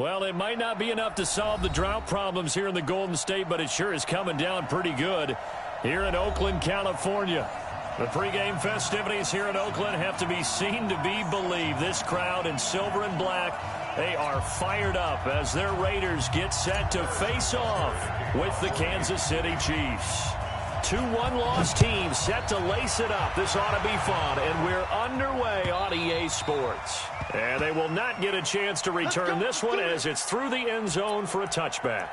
Well, it might not be enough to solve the drought problems here in the Golden State, but it sure is coming down pretty good here in Oakland, California. The pregame festivities here in Oakland have to be seen to be believed. This crowd in silver and black, they are fired up as their Raiders get set to face off with the Kansas City Chiefs. 2 one-loss teams set to lace it up. This ought to be fun, and we're underway on EA Sports. And they will not get a chance to return this one as it's through the end zone for a touchback.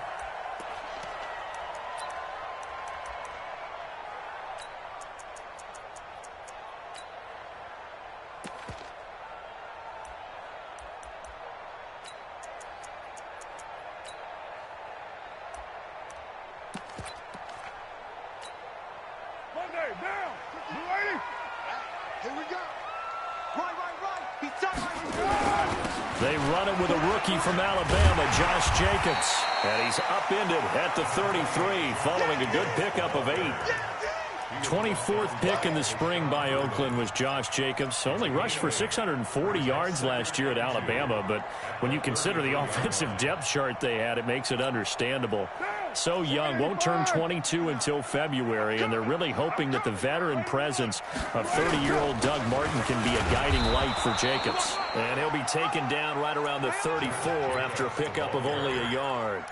They run it with a rookie from Alabama, Josh Jacobs. And he's upended at the 33 following a good pickup of 8. 24th pick in the spring by Oakland was Josh Jacobs. Only rushed for 640 yards last year at Alabama, but when you consider the offensive depth chart they had, it makes it understandable. So young, won't turn 22 until February, and they're really hoping that the veteran presence of 30-year-old Doug Martin can be a guiding light for Jacobs. And he'll be taken down right around the 34 after a pickup of only a yard.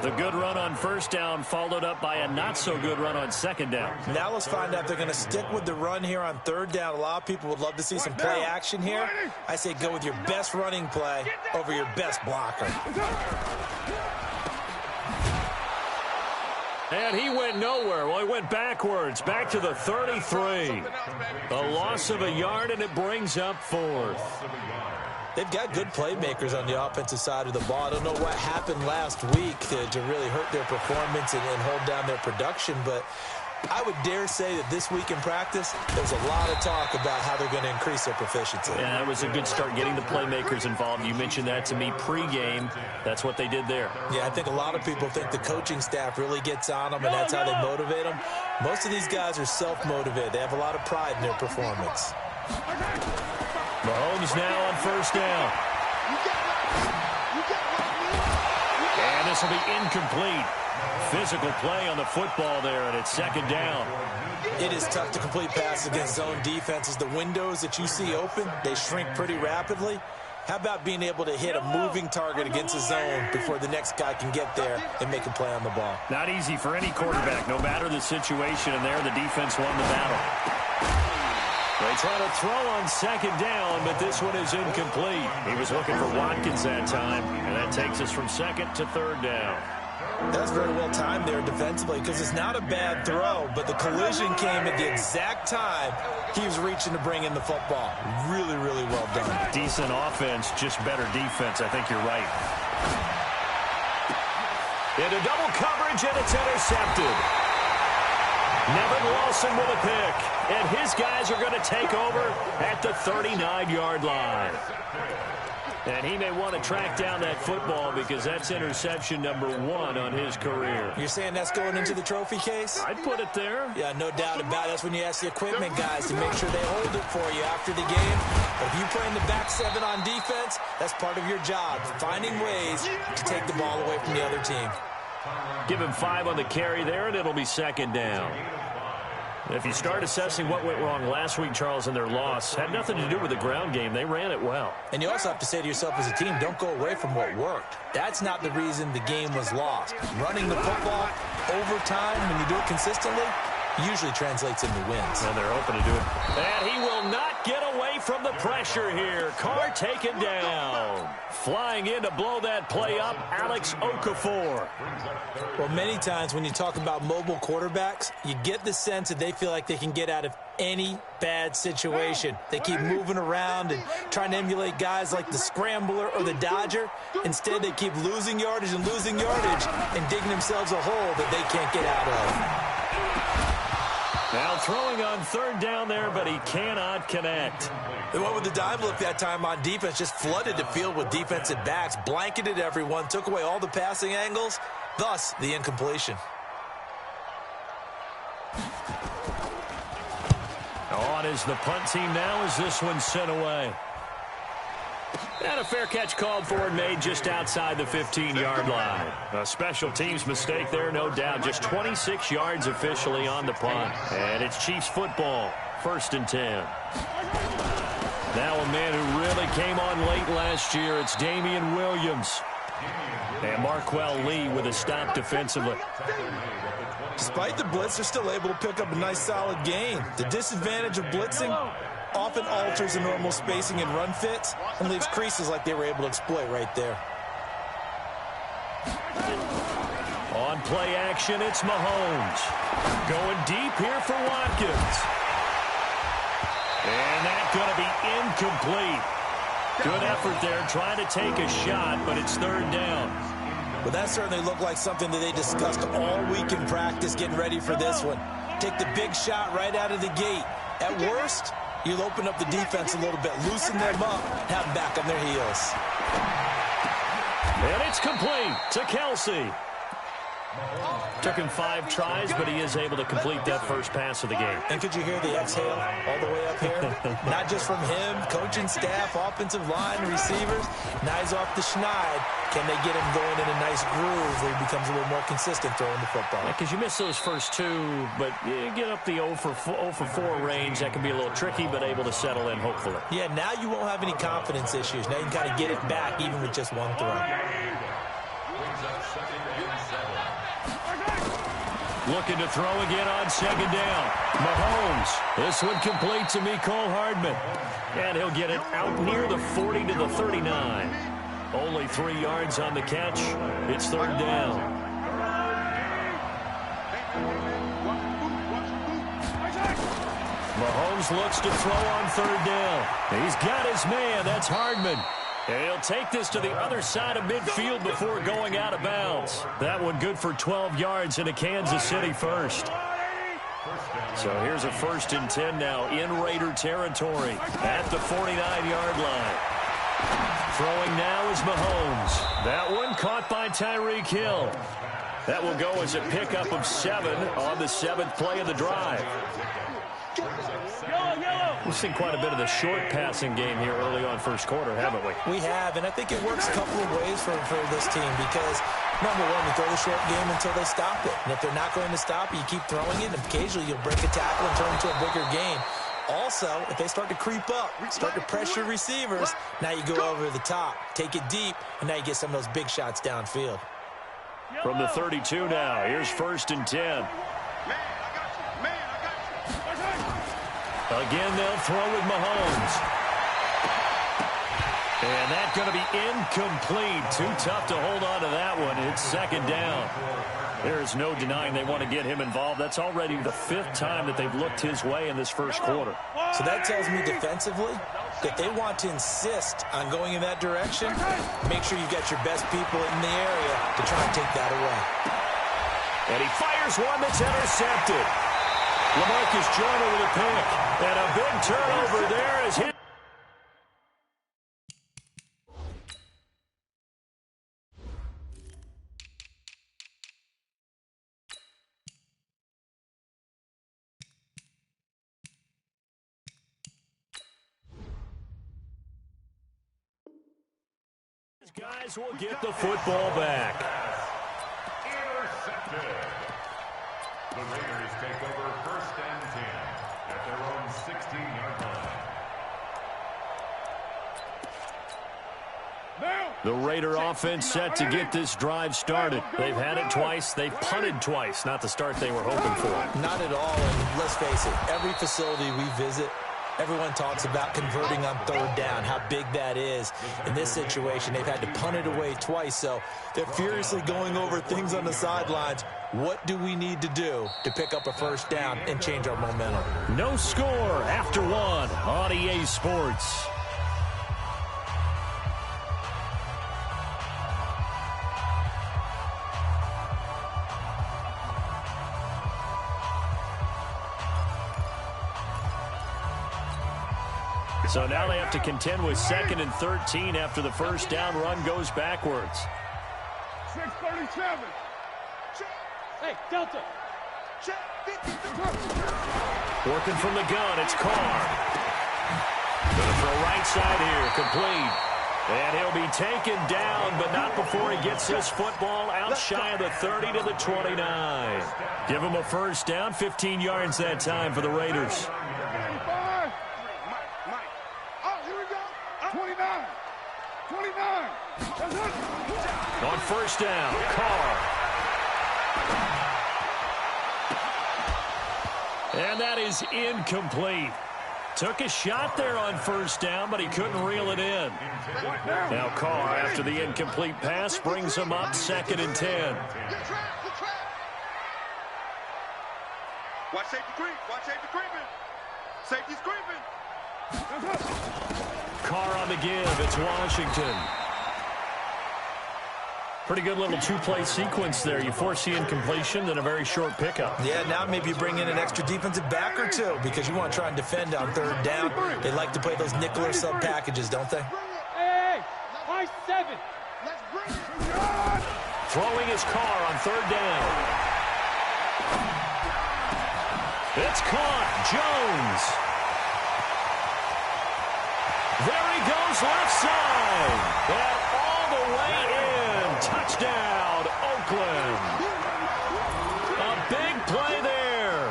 The good run on first down followed up by a not-so-good run on second down. Now let's find out if they're going to stick with the run here on third down. A lot of people would love to see some play action here. I say go with your best running play over your best blocker. And he went nowhere. Well, he went backwards, back to the 33. A loss of a yard, and it brings up 4th. They've got good playmakers on the offensive side of the ball. I don't know what happened last week to really hurt their performance and hold down their production, but I would dare say that this week in practice, there's a lot of talk about how they're going to increase their proficiency. Yeah, that was a good start getting the playmakers involved. You mentioned that to me pregame. That's what they did there. Yeah, I think a lot of people think the coaching staff really gets on them, and that's how they motivate them. Most of these guys are self-motivated. They have a lot of pride in their performance. Mahomes now on first down. And this will be incomplete. Physical play on the football there, and it's second down. It is tough to complete passes against zone defenses. The windows that you see open, they shrink pretty rapidly. How about being able to hit a moving target against a zone before the next guy can get there and make a play on the ball? Not easy for any quarterback, no matter the situation, and there the defense won the battle. They try to throw on second down, but this one is incomplete. He was looking for Watkins that time, and that takes us from second to third down. That's very well timed there defensively because it's not a bad throw, but the collision came at the exact time he was reaching to bring in the football. Really, really well done. Decent offense, just better defense. I think you're right. Into double coverage, and it's intercepted. Nevin Lawson with a pick, and his guys are going to take over at the 39-yard line. And he may want to track down that football because that's interception number 1 on his career. You're saying that's going into the trophy case? I'd put it there. Yeah, no doubt about it. That's when you ask the equipment guys to make sure they hold it for you after the game. But if you play in the back 7 on defense, that's part of your job, finding ways to take the ball away from the other team. Give him 5 on the carry there, and it'll be second down. If you start assessing what went wrong last week, Charles, in their loss, had nothing to do with the ground game. They ran it well. And you also have to say to yourself as a team, don't go away from what worked. That's not the reason the game was lost. Running the football over time, when you do it consistently, usually translates into wins. And they're hoping to do it. And he will not get away from the pressure here. Carr taken down. Flying in to blow that play up, Alex Okafor. Well, many times when you talk about mobile quarterbacks, you get the sense that they feel like they can get out of any bad situation. They keep moving around and trying to emulate guys like the Scrambler or the Dodger. Instead, they keep losing yardage and digging themselves a hole that they can't get out of. Now throwing on third down there, but he cannot connect. They went with the dime look that time on defense, just flooded the field with defensive backs, blanketed everyone, took away all the passing angles, thus the incompletion. On is the punt team now as this one's sent away. And a fair catch called for and made just outside the 15-yard line. A special teams mistake there, no doubt. Just 26 yards officially on the punt. And it's Chiefs football, 1st and 10. Now a man who really came on late last year, it's Damian Williams. And Marquell Lee with a stop defensively. Despite the blitz, they're still able to pick up a nice solid gain. The disadvantage of blitzing often alters the normal spacing and run fits and leaves creases like they were able to exploit right there. On play action, it's Mahomes. Going deep here for Watkins. And that's going to be incomplete. Good effort there, trying to take a shot, but it's 3rd down. But that certainly looked like something that they discussed all week in practice getting ready for this one. Take the big shot right out of the gate. At worst, you'll open up the defense a little bit, loosen them up, have them back on their heels. And it's complete to Kelsey. Took him 5 tries, but he is able to complete that first pass of the game. And could you hear the exhale all the way up here? Not just from him, coaching staff, offensive line, receivers. Now he's off the schneid. Can they get him going in a nice groove where he becomes a little more consistent throwing the football? Because you miss those first 2, but you get up the 0 for 4 range. That can be a little tricky, but able to settle in, hopefully. Yeah, now you won't have any confidence issues. Now you can kind of get it back even with just 1 throw. Looking to throw again on 2nd down. Mahomes. This one complete to Mecole Hardman. And he'll get it out near the 40 to the 39. Only 3 yards on the catch. It's 3rd down. Mahomes looks to throw on 3rd down. He's got his man. That's Hardman. And he'll take this to the other side of midfield before going out of bounds. That one good for 12 yards into Kansas City first. So here's a 1st and 10 now in Raider territory at the 49-yard line. Throwing now is Mahomes. That one caught by Tyreek Hill. That will go as a pickup of 7 on the 7th play of the drive. We've seen quite a bit of the short passing game here early on 1st quarter, haven't we? We have, and I think it works a couple of ways for this team because, number one, you throw the short game until they stop it. And if they're not going to stop it, you keep throwing it, and occasionally you'll break a tackle and turn it into a bigger gain. Also, if they start to creep up, start to pressure receivers, now you go over the top, take it deep, and now you get some of those big shots downfield. From the 32 now, here's 1st and 10. Again, they'll throw with Mahomes. And that's going to be incomplete. Too tough to hold on to that one. It's 2nd down. There's no denying they want to get him involved. That's already the 5th time that they've looked his way in this 1st quarter. So that tells me defensively that they want to insist on going in that direction. Make sure you've got your best people in the area to try and take that away. And he fires one that's intercepted. LaMarcus Joyner with a pick. And a big turnover there is hit. These guys will get the football back. Intercepted. The Raiders take over 1st and 10 at their own 16-yard line. The Raider offense set to get this drive started. They've had it twice. They've punted twice. Not the start they were hoping for. Not at all, and let's face it, every facility we visit, everyone talks about converting on 3rd down, how big that is. In this situation, they've had to punt it away twice, so they're furiously going over things on the sidelines. What do we need to do to pick up a 1st down and change our momentum? No score after 1 on EA Sports. So now they have to contend with 2nd and 13 after the 1st down run goes backwards. 637. Hey, Delta. Working from the gun, it's Carr. Going to throw right side here, complete. And he'll be taken down, but not before he gets this football out shy of the 30 to the 29. Give him a first down, 15 yards that time for the Raiders. 29. 29. On first down, Carr. And that is incomplete. Took a shot there on first down, but he couldn't reel it in. Now Carr, after the incomplete pass, brings him up 2nd and 10. Watch safety creep. Watch safety creeping. Safety's creeping. Carr on the give. It's Washington. Pretty good little two-play sequence there. You force the incompletion, then a very short pickup. Yeah, now maybe you bring in an extra defensive back or two because you want to try and defend on 3rd down. They like to play those nickel or sub packages, don't they? Hey, high 7. Throwing his Carr on 3rd down. It's caught. Jones. There he goes, left side. And all the way in. Touchdown, Oakland. A big play there.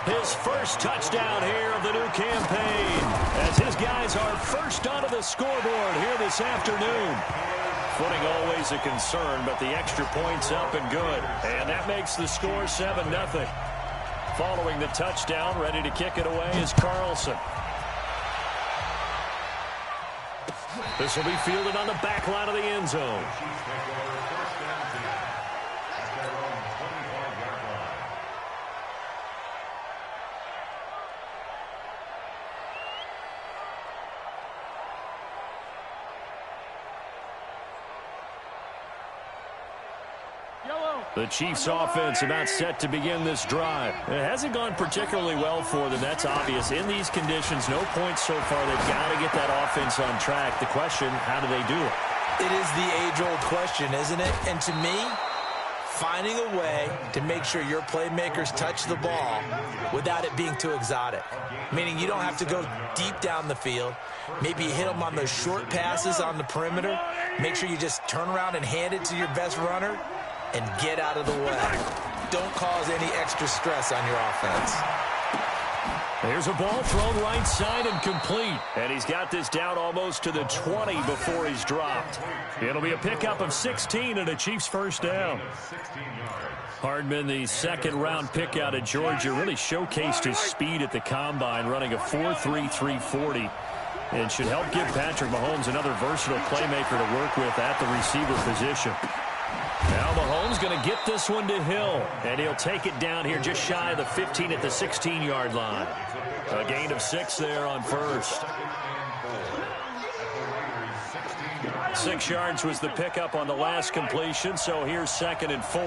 His first touchdown here of the new campaign as his guys are first onto the scoreboard here this afternoon. Footing always a concern, but the extra point's up and good. And that makes the score 7-0. Following the touchdown, ready to kick it away is Carlson. This will be fielded on the back line of the end zone. The Chiefs' offense about set to begin this drive. It hasn't gone particularly well for them. That's obvious. In these conditions, no points so far. They've got to get that offense on track. The question, how do they do it? It is the age-old question, isn't it? And to me, finding a way to make sure your playmakers touch the ball without it being too exotic. Meaning you don't have to go deep down the field. Maybe you hit them on those short passes on the perimeter. Make sure you just turn around and hand it to your best runner and get out of the way. Don't cause any extra stress on your offense. There's a ball thrown right side and complete. And he's got this down almost to the 20 before he's dropped. It'll be a pickup of 16 and a Chiefs first down. Hardman, the second-round pick out of Georgia, really showcased his speed at the combine, running a 4.3 340. And should help give Patrick Mahomes another versatile playmaker to work with at the receiver position. Now Mahomes going to get this one to Hill, and he'll take it down here just shy of the 15 at the 16-yard line. A gain of 6 there on first. 6 yards was the pickup on the last completion, so here's 2nd and 4.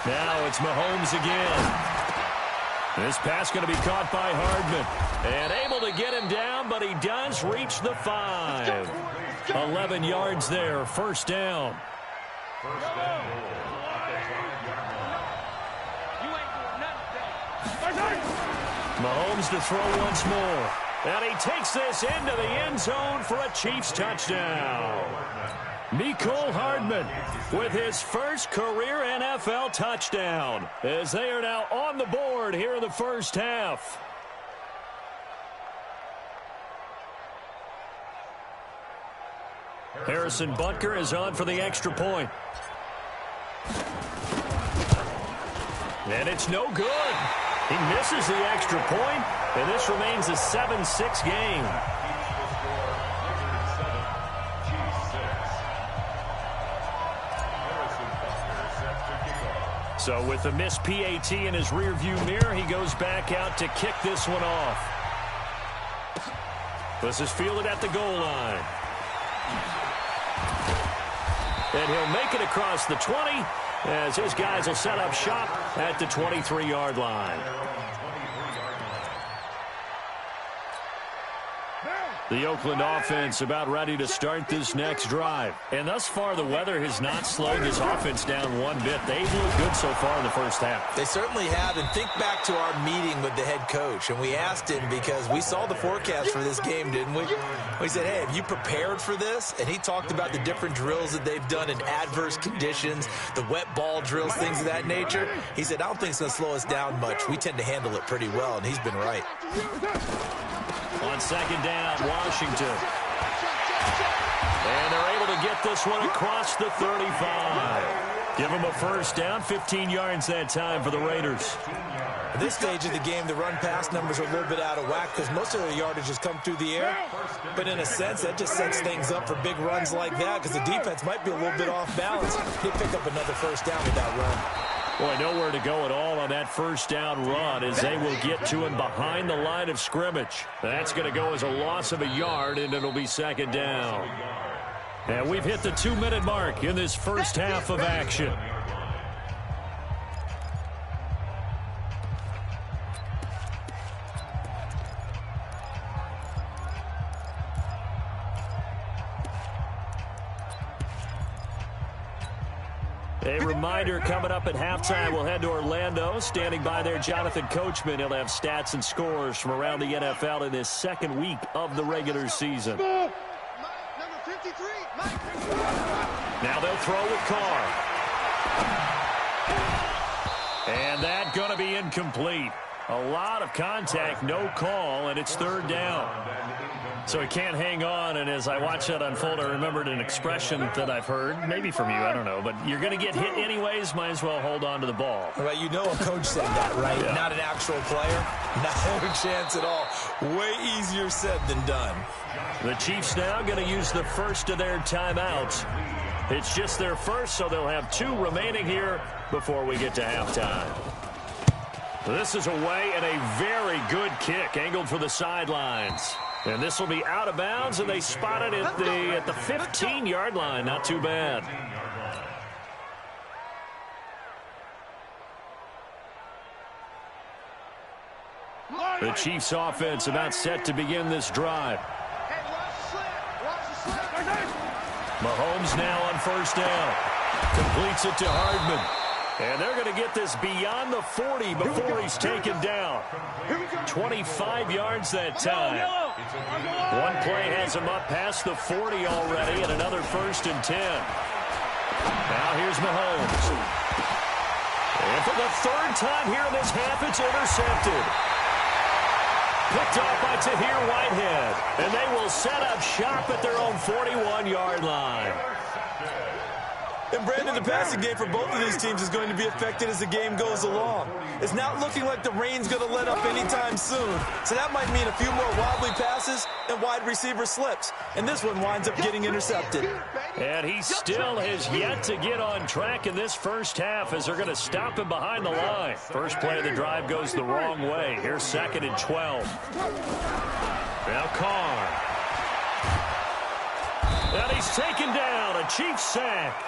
Now it's Mahomes again. This pass going to be caught by Hardman. And able to get him down, but he does reach the 5. 11 yards there, first down. Mahomes to throw once more. And he takes this into the end zone for a Chiefs touchdown. Mecole Hardman with his first career NFL touchdown as they are now on the board here in the first half. Harrison Butker is on for the extra point. And it's no good. He misses the extra point, and this remains a 7-6 game. So with the missed PAT in his rearview mirror, he goes back out to kick this one off. This is fielded at the goal line. And he'll make it across the 20 as his guys will set up shop at the 23-yard line. The Oakland offense about ready to start this next drive. And thus far, the weather has not slowed this offense down one bit. They've looked good so far in the first half. They certainly have. And think back to our meeting with the head coach. And we asked him because we saw the forecast for this game, didn't we? We said, hey, have you prepared for this? And he talked about the different drills that they've done in adverse conditions, the wet ball drills, things of that nature. He said, I don't think it's going to slow us down much. We tend to handle it pretty well, and he's been right. On second down, Washington. And they're able to get this one across the 35. Give them a first down, 15 yards that time for the Raiders. At this stage of the game, the run-pass numbers are a little bit out of whack because most of the yardage has come through the air. But in a sense, that just sets things up for big runs like that because the defense might be a little bit off balance. They pick up another first down with that run. Boy, nowhere to go at all on that first down run as they will get to him behind the line of scrimmage. That's going to go as a loss of a yard, and it'll be second down. And we've hit the 2-minute mark in this first half of action. A reminder coming up at halftime, we'll head to Orlando. Standing by there, Jonathan Coachman. He'll have stats and scores from around the NFL in this second week of the regular season. Number 53, now they'll throw with Carr. And that going to be incomplete. A lot of contact, no call, and it's third down. So he can't hang on, and as I watch that unfold, I remembered an expression that I've heard, maybe from you, I don't know, but you're going to get hit anyways, might as well hold on to the ball. Well, you know a coach said that, right? Yeah. Not an actual player. Not a chance at all. Way easier said than done. The Chiefs now going to use the first of their timeouts. It's just their first, so they'll have 2 remaining here before we get to halftime. This is away and a very good kick, angled for the sidelines. And this will be out of bounds, and they spot it at the 15-yard line. Not too bad. The Chiefs offense about set to begin this drive. Mahomes now on first down. Completes it to Hardman. And they're going to get this beyond the 40 before he's taken down. 25 yards that time. One play has him up past the 40 already, and another first and 10. Now here's Mahomes. And for the third time here in this half, it's intercepted. Picked off by Tahir Whitehead. And they will set up shop at their own 41-yard line. And, Brandon, the passing game for both of these teams is going to be affected as the game goes along. It's not looking like the rain's going to let up anytime soon. So that might mean a few more wobbly passes and wide receiver slips. And this one winds up getting intercepted. And he still has yet to get on track in this first half as they're going to stop him behind the line. First play of the drive goes the wrong way. Here's 2nd and 12. Now Carr. And he's taken down. A Chiefs sack.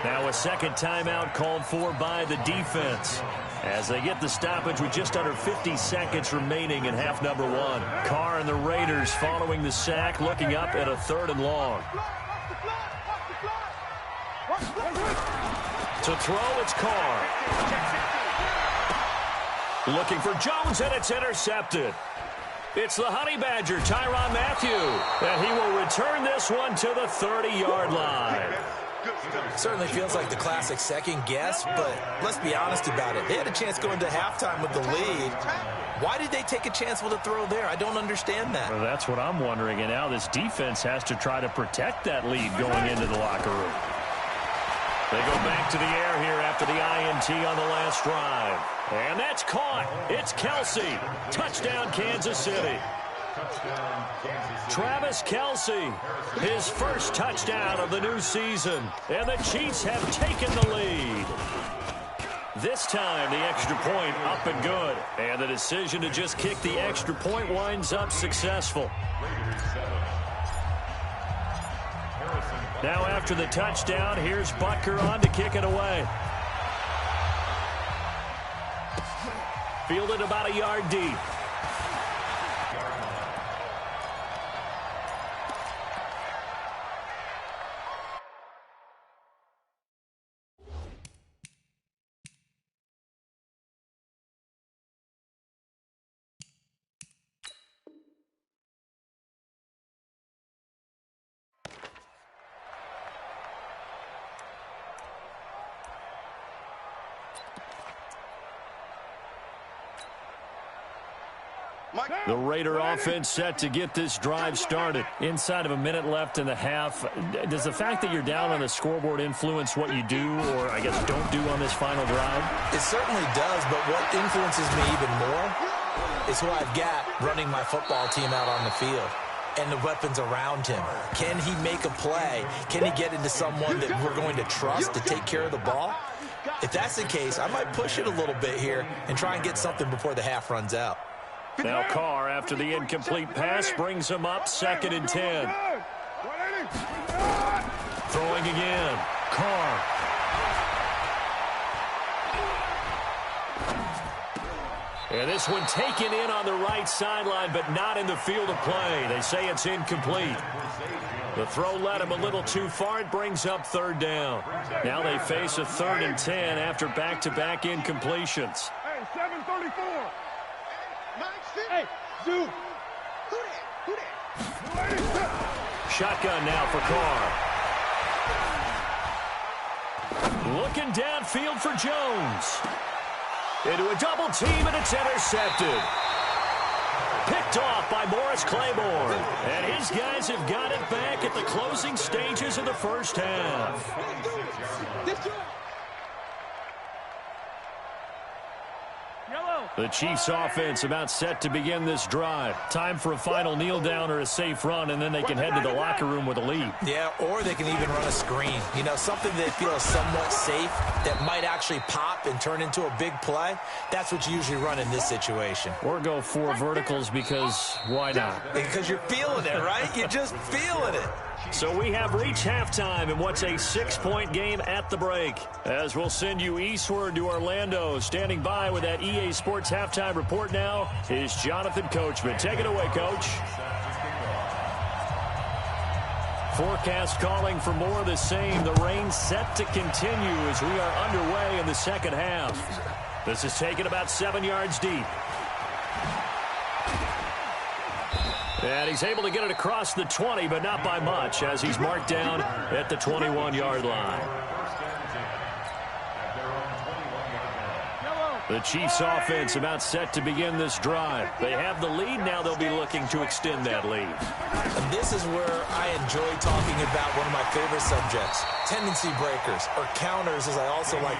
Now a second timeout called for by the defense as they get the stoppage with just under 50 seconds remaining in half number 1. Carr and the Raiders following the sack, looking up at a 3rd and long. To throw, it's Carr. Looking for Jones, and it's intercepted. It's the Honey Badger, Tyrann Mathieu, and he will return this one to the 30-yard line. Certainly feels like the classic second guess, but let's be honest about it. They had a chance going to halftime with the lead. Why did they take a chance with a throw there? I don't understand that. Well, that's what I'm wondering, and now this defense has to try to protect that lead going into the locker room. They go back to the air here after the INT on the last drive. And that's caught. It's Kelsey. Touchdown, Kansas City. Travis Kelce, his first touchdown of the new season. And the Chiefs have taken the lead. This time, the extra point up and good. And the decision to just kick the extra point winds up successful. Now after the touchdown, here's Butker on to kick it away. Fielded about a yard deep. The Raider offense set to get this drive started. Inside of a minute left in the half, does the fact that you're down on the scoreboard influence what you do, or I guess don't do on this final drive? It certainly does, but what influences me even more is who I've got running my football team out on the field and the weapons around him. Can he make a play? Can he get into someone that we're going to trust to take care of the ball? If that's the case, I might push it a little bit here and try and get something before the half runs out. Now Carr, after the incomplete pass, brings him up 2nd and 10. Throwing again. Carr. And this one taken in on the right sideline, but not in the field of play. They say it's incomplete. The throw led him a little too far. It brings up 3rd down. Now they face a 3rd and 10 after back-to-back incompletions. Hey, 734. Hey, Zoo. Shotgun now for Carr. Looking downfield for Jones. Into a double team, and it's intercepted. Picked off by Morris Claiborne. And his guys have got it back at the closing stages of the first half. The Chiefs offense about set to begin this drive. Time for a final kneel down or a safe run, and then they can head to the locker room with a lead. Yeah, or they can even run a screen. You know, something they feel is somewhat safe that might actually pop and turn into a big play. That's what you usually run in this situation. Or go 4 verticals because why not? Because you're feeling it, right? You're just feeling it. So we have reached halftime in what's a 6-point game at the break. As we'll send you eastward to Orlando. Standing by with that EA Sports halftime report now is Jonathan Coachman. Take it away, Coach. Forecast calling for more of the same. The rain set to continue as we are underway in the second half. This is taken about 7 yards deep. And he's able to get it across the 20, but not by much, as he's marked down at the 21-yard line. The Chiefs offense about set to begin this drive. They have the lead. Now they'll be looking to extend that lead. And this is where I enjoy talking about one of my favorite subjects, tendency breakers, or counters, as I also like